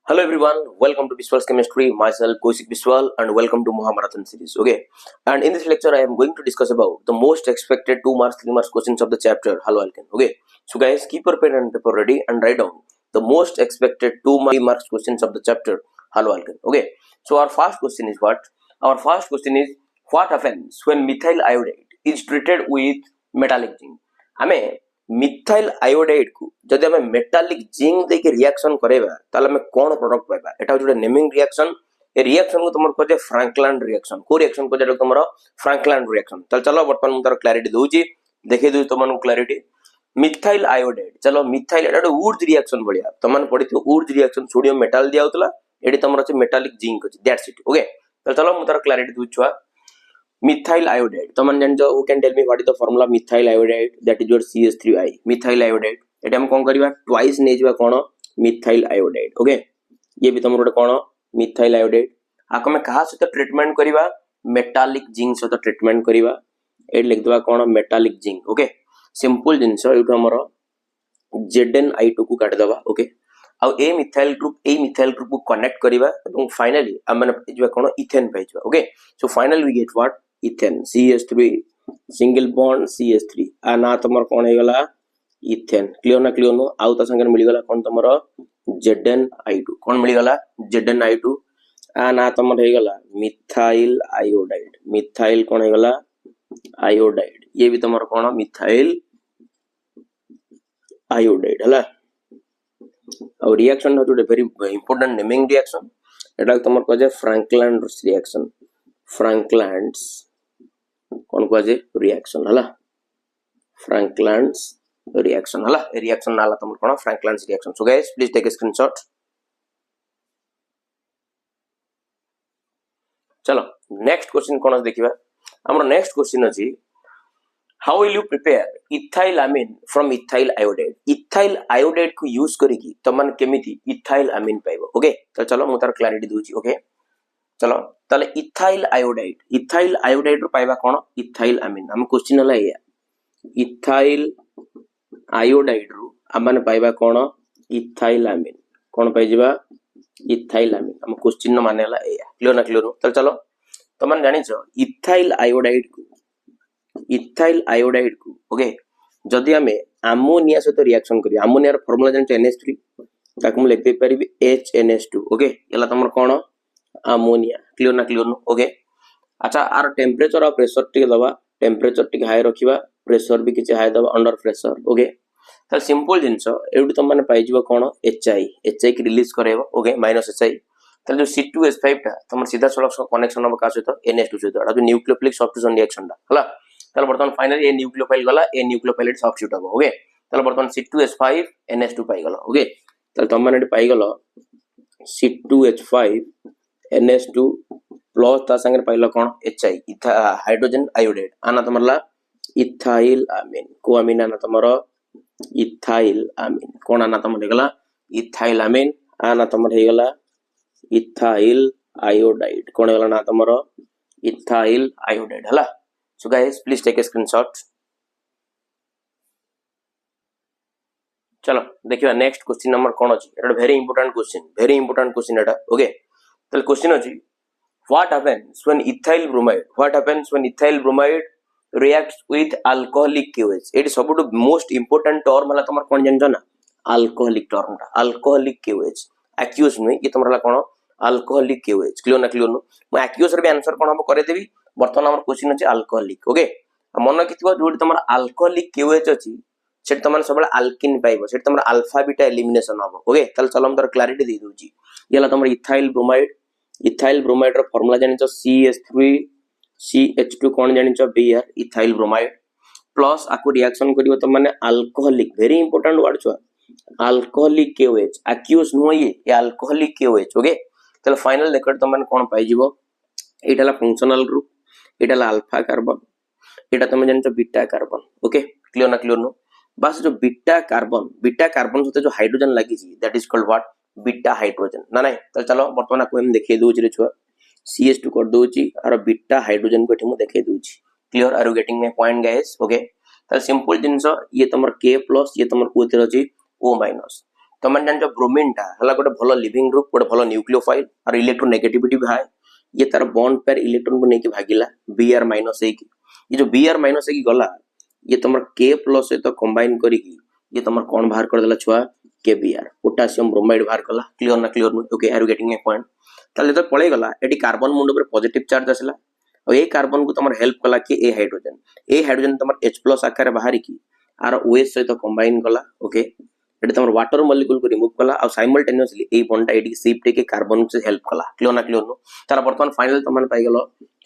Hello everyone, welcome to Biswal's Chemistry. Myself Kaushik Biswal and welcome to Mahamarathon series. Okay, and in this lecture I am going to discuss about the most expected 2 marks, 3 marks questions of the chapter Halo Alkane. Okay, so guys keep your pen and paper ready and write down the most expected 2 marks questions of the chapter Halo Alkane. Okay, so our first question is what? Our first question is what happens when methyl iodide is treated with metallic zinc? आमे methyl iodide को जदि आमे metallic zinc देके reaction करेबा ताले आमे कोन product पाइबा एटा जोडे naming reaction ए रिएक्शन को तमर कजे फ्रैंकलैंड रिएक्शन को रिएक्शन को जेटा तमर फ्रैंकलैंड रिएक्शन चलो वर्तमान मु तार क्लैरिटी दोउची देखे दउ तमन क्लैरिटी मिथाइल आयोडाइड चलो मिथाइल एटा वुड्स रिएक्शन बढिया तमन पढितो वुड्स रिएक्शन सोडियम मेटल दिया होतला एडी तमर अछि मेटालिक जिंक अछि दैट्स इट ओके चलो मु तार क्लैरिटी दोउछुआ methyl iodide तमन जानजो who can tell me what is the formula methyl iodide that is your CH3I methyl iodide एटा हम कोन करबा ट्वाइस ने जबा कोन methyl iodide ओके ये भी तमर कोन methyl iodide आको में कहा से ट्रीटमेंट करबा मेटालिक जिंक से ट्रीटमेंट करबा ए लिख दबा कोन metallic zinc okay simple zinc एठो हमर ZnI2 को काट दबा ओके आ ए मिथाइल ग्रुप को कनेक्ट करबा एवं फाइनली हम जबा कोन इथेन पाइजबा okay so finally we get what ethane CH3 single bond CH3 आ ना तमर कोन हे गला इथेन क्लियर ना क्लियर नो आउ त संगे मिल गला कोन तमर ZnI2 कोन मिल गला ZnI2 आ ना तमर हे गला मिथाइल आयोडाइड मिथाइल कोन हे गला आयोडाइड ये भी तमर कोन मिथाइल आयोडाइड हला और रिएक्शन है वेरी इंपोर्टेंट नेमिंग रिएक्शन एटा तमर कजे फ्रैंकलैंड रिएक्शन फ्रैंकलैंड्स कोन कजे रिएक्शन हला फ्रैंकलैंड्स रिएक्शन हला रिएक्शन नाला तमर कोन Frankland's reaction so guys please take a screenshot चलो नेक्स्ट क्वेश्चन कोन देखिबा हमर नेक्स्ट क्वेश्चन अछि how will you prepare ethyl amine from ethyl iodide को यूज करिकी तमन केमिति ethyl amine पाइबो ओके तो चलो मु तार क्लैरिटी दूची ओके चलो ताले ethyl iodide रो पाइबा कोन ethyl amine हम क्वेश्चन हला या ethyl iodide रो हमन पाइबा कोन ethyl amine कोन पाइजिबा ethyl amine हम क्वेश्चन न माने हला या क्लियर ना क्लियर तो चलो तमन जानि छ ethyl iodide को ओके जदि हमें अमोनिया से तो रिएक्शन करी अमोनिया रो फार्मूला जान NH3 ताकि हम लिख दे परिबी HNH2 ओके एला तमर कोन अमोनिया क्लियर ना क्लियर नो ओके अच्छा आर टेंपरेचर और प्रेशर टिके दबा टेंपरेचर टिके हाई रखिबा प्रेशर भी किछ हाई दबा अंडर प्रेशर ओके त सिंपल जिंस एडु तम माने पाइजबो कोन HI की रिलीज करेबो ओके -HI त जो C2H5 ता तमर सीधा सड़क कनेक्शन अब का से तो NH2 से तो न्यूक्लियोफिलिक सब्स्टिट्यूशन रिएक्शन दा हला तले बर्तमान फाइनली ए न्यूक्लियोफाइल गला ए न्यूक्लियोफाइल सब्स्टिट्यूट हो ओके तले बर्तमान C2H5 NH2 पाई गला ओके तले तम माने पाई गला C2H5 NH2 प्लस ता संगे पाइलो कोन HI हाइड्रोजन आयोडाइड आना तमरला इथाइल अमीन को अमीन आना तमरो इथाइल अमीन कोन आना तमर गला इथाइल अमीन आना तमर हे गला इथाइल आयोडाइड कोन गला ना तमरो इथाइल आयोडाइड हला So guys, please take a screenshot. चलो देखियो नेक्स्ट क्वेश्चन नंबर कोन अछि एटा वेरी इंपोर्टेंट क्वेश्चन एटा ओके तल क्वेश्चन अछि what happens when ethyl bromide reacts with alcoholic KOH एटी सबटु मोस्ट इंपोर्टेंट टर्म हला तमर कोन जानजो ना अल्कोहलिक टर्मटा अल्कोहलिक KOH एक्यूज नै ये तमरला कोन अल्कोहलिक KOH क्लियर ना क्लियर नो म एक्यूज रे भी आंसर कोन हम करे देबी बर्तमान हमर क्वेश्चन अछि अल्कोहलिक ओके मन कितबो जोडी तमर अल्कोहलिक KOH अछि सेट तमन सबले अल्किन पाइबो सेट तमर अल्फा बीटा एलिमिनेशन हो ओके तल चलो हम तर क्लैरिटी दे दोची येला तमर इथाइल ब्रोमाइड रो फार्मूला जानि छ CH3 CH2 कोन जानि छ Br इथाइल ब्रोमाइड प्लस आको रिएक्शन करियो त माने अल्कोहलिक वेरी इंपोर्टेंट वर्ड छ अल्कोहलिक KOH एक्यूज नो ये अल्कोहलिक KOH ओके तल फाइनल देखत तमन कोन पाइजिबो एटाला फंक्शनल ग्रुप एटाला अल्फा कार्बन एटा तमे जानि छ बीटा कार्बन ओके क्लियर ना क्लियर नो बस जो बीटा कार्बन सते जो हाइड्रोजन लागि छी that is called what beta hydrogen ना नहीं तो चलो वर्तमान को हम देखे दोची रे छुआ CH2 कर दोची और बीटा हाइड्रोजन को ठिमु देखे दोची clear are you getting my point guys okay तो सिंपल जिंस ये तमर K+ ये तमर कोतिर अछि O-। तुम जान ब्रोमीन टा हला गोटे भल लिविंग ग्रुप गोटे भल न्यूक्लियोफाइल और इलेक्ट्रोनेगेटिविटी भी हाई ये तार बॉन्ड पेयर इलेक्ट्रॉन को लेके भागिला Br माइनस ये जो Br माइनस गला ये तुम K प्लस सहित कंबाइन करिकी ये तुम कौन बाहर कर देला छुआ KBr पोटासियम ब्रोमाइड बाहर कला क्लियर ना clear okay are you getting a point ताले तो पळे गला एटी कार्बन मुंड पर पॉजिटिव चार्ज आसला और ये कार्बन को तुम हेल्प कला कि ए हाइड्रोजन तुम H+ आकार बाहर की आर OH सहित कंबाइन कला ओके एटी तुम वाटर मॉलिक्यूल को रिमूव कला और simultaneously a bond eighty shift के कार्बन से हेल्प कला क्लियर ना क्लियर नो तार वर्तमान फाइनल तुम पाई गलो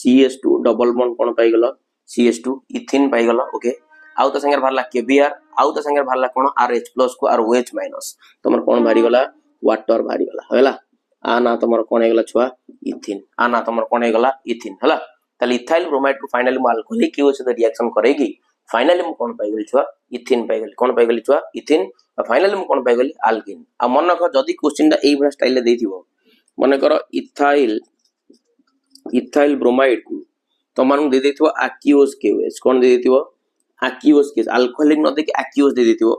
CH2 डबल बॉन्ड कोन पाई गलो CH2 इथिन पाई गलो ओके आउ तो संगे बाहरला KBr आउ तो संगे बाहरला कोन RH+ को आर OH- तुम कोन बाहरी गला वाटर बाहरी गला होला आ ना तुम कोन हेगला छुआ इथिन आ ना तुम कोन हेगला इथिन होला ताले इथाइल ब्रोमाइड को फाइनली मो अल्कोहलिक के से रिएक्शन करेगी फाइनली मो कोन पाई गली छुआ इथिन पाई गली कोन पाई गली छुआ इथिन और फाइनली मो कोन पाई गली अल्किन आ मन कर जदी क्वेश्चन ता एई स्टाइल ले देथिबो मन कर इथाइल ब्रोमाइड को तुम दे देथिबो एक्यूओस KOH कोन दे देथिबो एक्यूओस के अल्कोहलिक न देके एक्यूओस दे देथिबो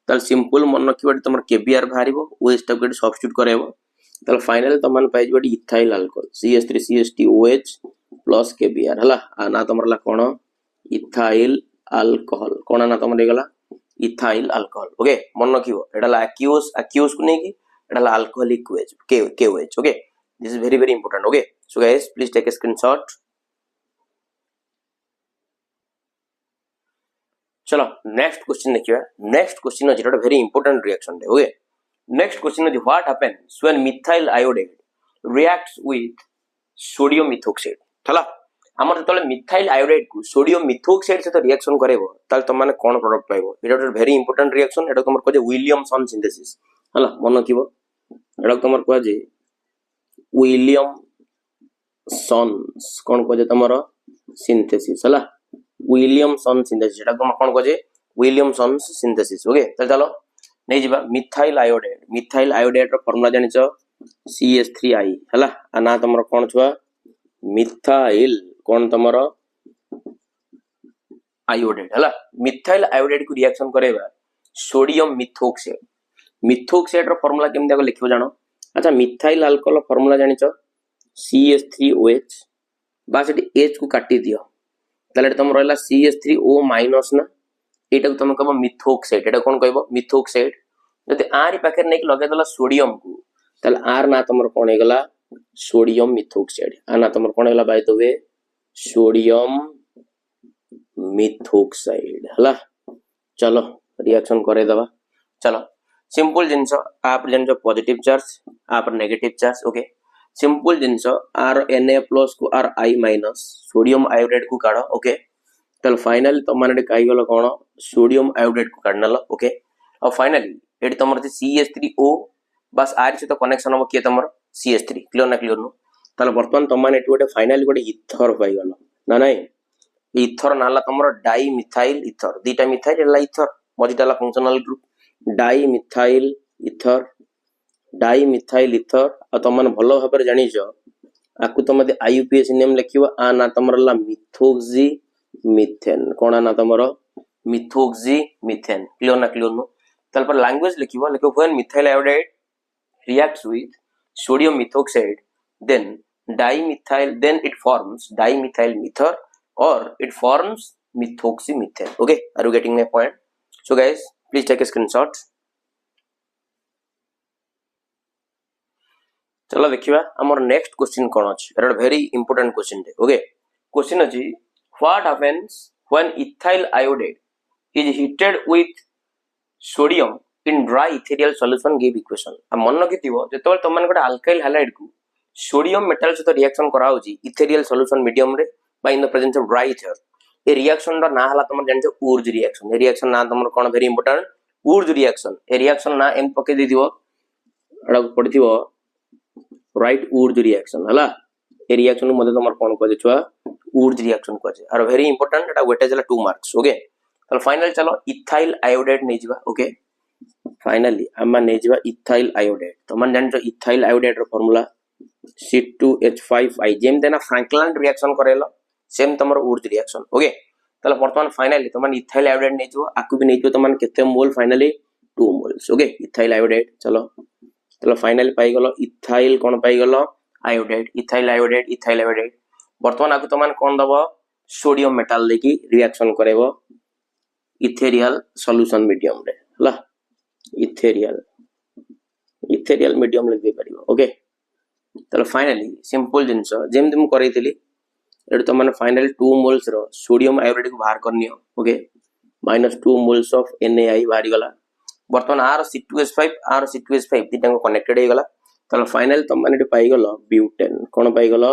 ताल सिंपल मन रखिबो तुम KBr बाहरिबो OH टा को सब्स्टिट्यूट करैबो ताल फाइनल तुम पाई जबो ethyl alcohol CH3CH2OH plus KBr हला आ ना तुमरला कोन इथाइल अल्कोहल कोन ना तुम देगला इथाइल अल्कोहल ओके मन रखिबो एडाला एक्यूओस को नेकी एडाला alcoholic KOH okay this is very very important okay so guys please take a screenshot चलो नेक्स्ट क्वेश्चन देखिए next question is a very important reaction okay next question is what happens when methyl iodide reacts with sodium methoxide हला हमर जतले methyl iodide को sodium methoxide से reaction करेबो ताल तुम माने कोन product पाइबो एटा very important reaction एटा तुमर कजे विलियमसन सिंथेसिस हला मन थिबो एटा तुमर कजे विलियमसन्स कोन कजे तुमर सिंथेसिस हला विलियमसन सिंथेसिस एटा तुम कोन कजे विलियमसन्स सिंथेसिस ओके चलो नै जिबा मिथाइल आयोडाइड रो फार्मूला जानिचो CH3I हला आना तुमर कोन छुआ मिथाइल कोन तुमर आयोडाइड हला मिथाइल आयोडाइड को रिएक्शन करेबा सोडियम मिथोक्साइड रो फार्मूला केम देखो लिखियो जानो अच्छा मिथाइल अल्कोहल फार्मूला जानिचो CH3OH बस एटी H को काटी दियो ताले तुम रहला CH3O- ना एटा को तुम कहबो मिथोक्साइड एटा कोन कहबो मिथोक्साइड जति आर पाखे नेक लगे दला सोडियम को ताले आर ना तुम कोन हेगला सोडियम मिथोक्साइड आना तुम कोन हेला by the way sodium methoxide हला चलो रिएक्शन करे दबा चलो सिंपल जिंस आप जन पॉजिटिव चार्ज आप नेगेटिव चार्ज ओके सिंपल जिंस आर Na+ को आर I- सोडियम आयोडाइड को काढो ओके तल फाइनली तुम माने काई गलो कोन सोडियम आयोडाइड को काढनल ओके और फाइनली एटी तुमर CH3O बस आर से तो कनेक्शन हो के तुमर CH3 क्लियर ना क्लियर नो तल वर्तमान तुम माने एटी गोटे फाइनली गोटे इथर पाई गलो ना नहीं इथर नाला तुमर डाई मिथाइल इथर दीटा मिथाइल एला इथर मजिटाला functional group dimethyl ether आ तुम माने भलो भाबरे जानिजो आकु तुम IUPAC नेम लिखिबो आ ना तुमरला मिथोक्सी मिथेन कोना ना तुमरो मिथोक्सी मिथेन क्लियर ना क्लियर नो तल पर लैंग्वेज लिखिबो when methyl iodide reacts with sodium methoxide then it forms dimethyl mether or it forms methoxymethane okay are you getting my point so guys please take a screenshot चलो देखिबा हमर next question कोन अछि एटा very important question दे okay question अछि what happens when ethyl iodide is heated with sodium in dry ethereal solution give equation आ मन रखिथिबो जेतबे तुम मन गोटे अल्काइल हैलाइड को सोडियम मेटल से रिएक्शन करा होची इथेरियल सॉल्यूशन मीडियम रे by in the presence of dry ether ए रिएक्शन दा ना हला तुम जानछो ऊर्ज रिएक्शन ए रिएक्शन ना तुम कोन वेरी इंपोर्टेंट ऊर्ज रिएक्शन ए रिएक्शन ना एम पके दिथिबो एडा पडिथिबो राइट ऊर्ज रिएक्शन हला ए रिएक्शन मध्ये तुम कोन कजे छुआ ऊर्ज रिएक्शन कजे are very important Etah weightage La 2 marks okay तो फाइनल चलो इथाइल आयोडाइड नै जिबा ओके फाइनली हम नै जिबा इथाइल आयोडाइड तो मन जानछो इथाइल आयोडाइड रो फार्मूला C2H5I जेम देना फ्रैंकलाइन रिएक्शन करेलो सेम तमर ऊर्ज रिएक्शन ओके तले वर्तमान फाइनली तुम इथाइल आयोडाइड नै जिवो आकु भी नै जिवो तुम केते mole finally 2 moles okay ethyl iodide चलो चलो फाइनल पाई गलो इथाइल कोन पाई गलो आयोडाइड इथाइल आयोडाइड वर्तमान आकु तमान कोन दबो सोडियम मेटल देखि रिएक्शन करेबो इथेरियल सॉल्यूशन मीडियम रे हला इथेरियल मीडियम लिख दे परिबो ओके चलो फाइनली सिंपल जिंस जेम तुम करैतिली एडु तमान फाइनल 2 मोल्स रो सोडियम आयोडाइड को बाहर करनियो ओके -2 moles of NaI बाहरी गला वर्तमान आर C2H5 दिटा को कनेक्टेड हे गला तलो फाइनल तुम माने पाई गलो ब्यूटेन कोन पाई गलो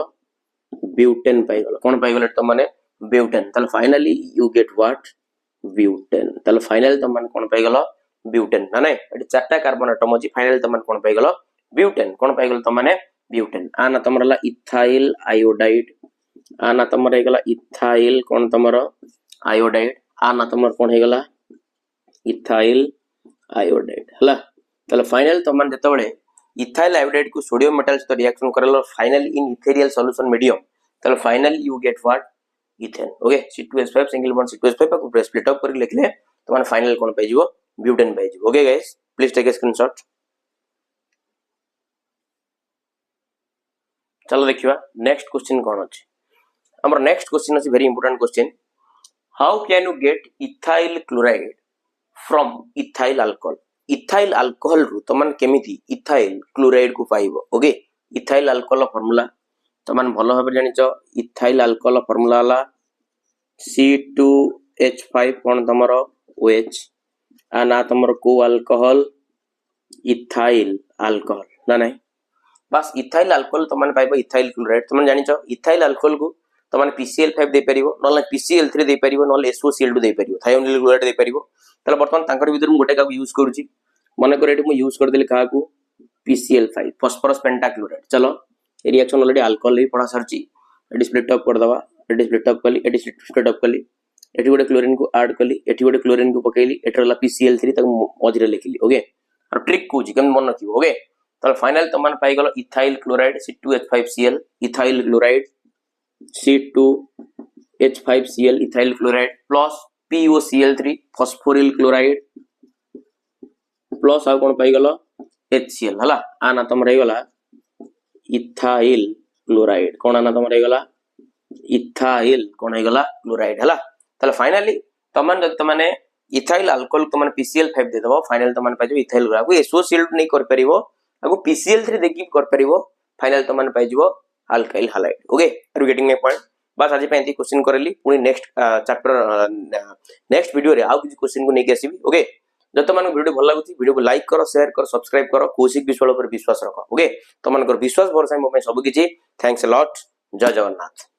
ब्यूटेन पाई गलो कोन पाई गलो तुम माने ब्यूटेन तलो finally you get what butane तलो फाइनल तुम माने कोन पाई गलो ब्यूटेन ना नै एटी चारटा कार्बन एटम अछि फाइनल तुम माने कोन पाई गलो ब्यूटेन कोन पाई गलो तुम माने ब्यूटेन आना तमरला इथाइल आयोडाइड आना तमर हे गला इथाइल कोन तमर आयोडाइड आना तमर कोन हे गला इथाइल आयोडाइड हला तले फाइनल तमन जते बळे इथाइल आयोडाइड को सोडियम मेटल से रिएक्शन करलो final in ethereal solution medium तले final you get what ethane okay C2H5 single bond C2H5 को स्प्लिट अप कर लिखले तमन फाइनल कोन पाइ जिवो ब्यूटेन पाइ जिवो okay guys please take a screenshot चलो देखिवा नेक्स्ट क्वेश्चन कोन अछि हमर नेक्स्ट क्वेश्चन अछि very important question how can you get ethyl chloride from ethyl alcohol रु तमन केमिति इथाइल क्लोराइड को पाइबो ओके इथाइल अल्कोहल फार्मूला तमन भलो भाबे जानिचो इथाइल अल्कोहल फार्मूला ला C2H5 कोन तमरो OH आ ना तमरो को अल्कोहल इथाइल अल्कोहल ना नै बस इथाइल अल्कोहल तमन पाइबो इथाइल क्लोराइड तमन जानिचो इथाइल अल्कोहल को तमन PCl5 दे परिबो नले PCl3 दे परिबो नले SOCl2 दे परिबो थायोनिल क्लोराइड दे परिबो तले वर्तमान तांकर भीतर गोटे का यूज करूची माने को रेट मु यूज कर देले का को PCl5 फास्फोरस पेंटाक्लोराइड चलो रिएक्शन ऑलरेडी अल्कोहल ही पढ़ा सरची एडी स्प्लिट अप कर दवा एडी स्प्लिट अप कली एडी स्प्लिट अप कली एठी गोटे क्लोरीन को ऐड कली एठी गोटे क्लोरीन को पकेली एठरला PCl3 तक मझिरे लिखली ओके और ट्रिक कोजी केम मन रखिबो ओके तले फाइनल तमन पाई गलो ethyl chloride C2H5Cl ethyl chloride C2H5Cl ethyl chloride plus POCl3 phosphoryl chloride plus आ कोन पाई गलो HCl हला आना तम रही गला इथाइल क्लोराइड कोन आना तम रही गला इथाइल कोन हे गला क्लोराइड हला तले फाइनली तमन तमने इथाइल अल्कोहल तमन PCl5 दे दबो फाइनल तमन पाइजो इथाइल को SOCl नहीं कर परिबो आगो PCl3 देकी कर परिबो फाइनल तमन पाइजो alkyl halide okay are you getting my point बस आज पे क्वेश्चन करली पुनी नेक्स्ट चैप्टर नेक्स्ट वीडियो रे आउ किछ क्वेश्चन को नेके आसीबी ओके जत मन वीडियो भल लागुची वीडियो को लाइक करो शेयर करो सब्सक्राइब करो कौशिक विश्वाल पर विश्वास रखो ओके तमन कर विश्वास भरोसा मो पे सब किछि थैंक्स अ लॉट जय जगन्नाथ।